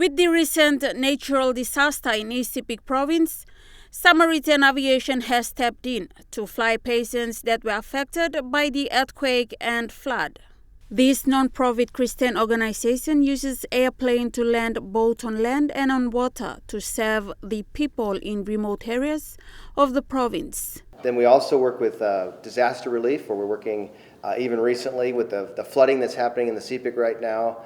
With the recent natural disaster in East Sepik Province, Samaritan Aviation has stepped in to fly patients that were affected by the earthquake and flood. This non-profit Christian organization uses airplane to land both on land and on water to serve the people in remote areas of the province. Then we also work with disaster relief, where we're working even recently with the flooding that's happening in the Sepik right now.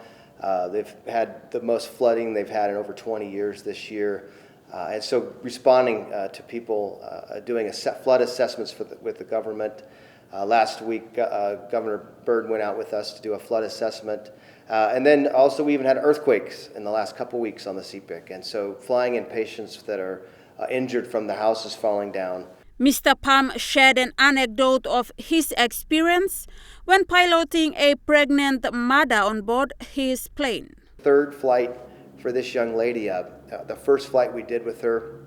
They've had the most flooding they've had in over 20 years this year. And so responding to people doing flood assessments with the government. Last week, Governor Byrd went out with us to do a flood assessment. And then also we even had earthquakes in the last couple weeks on the Sepik. And so flying in patients that are injured from the houses falling down. Mr. Palm shared an anecdote of his experience when piloting a pregnant mother on board his plane. Third flight for this young lady. The first flight we did with her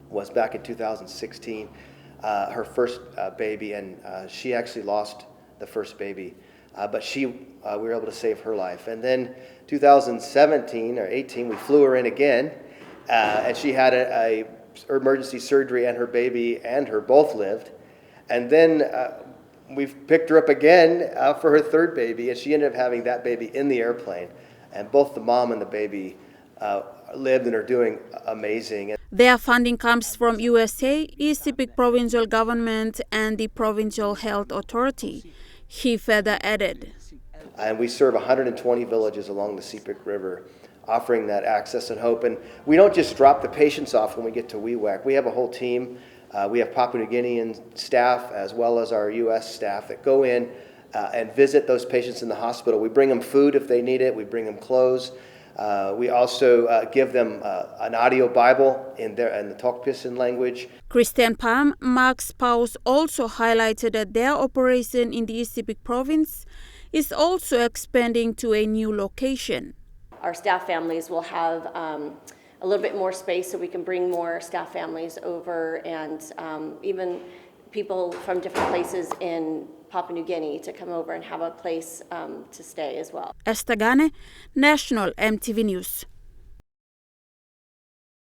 was back in 2016, her first baby, and she actually lost the first baby. But we were able to save her life. And then 2017 or 18, we flew her in again, and she had a emergency surgery, and her baby and her both lived. And then we've picked her up again for her third baby, and she ended up having that baby in the airplane. And both the mom and the baby lived and are doing amazing. Their funding comes from USA, East Sepik Provincial Government, and the Provincial Health Authority, he further added. And we serve 120 villages along the Sepik River, offering that access and hope. And we don't just drop the patients off when we get to WEWAC. We have a whole team. We have Papua New Guinean staff as well as our U.S. staff that go in and visit those patients in the hospital. We bring them food if they need it. We bring them clothes. We also give them an audio Bible in the Tokpisin language. Christian Palm, Mark's spouse, also highlighted that their operation in the East Sepik Province is also expanding to a new location. Our staff families will have a little bit more space, so we can bring more staff families over, and even people from different places in Papua New Guinea to come over and have a place to stay as well. Esther Gane, National EMTV News.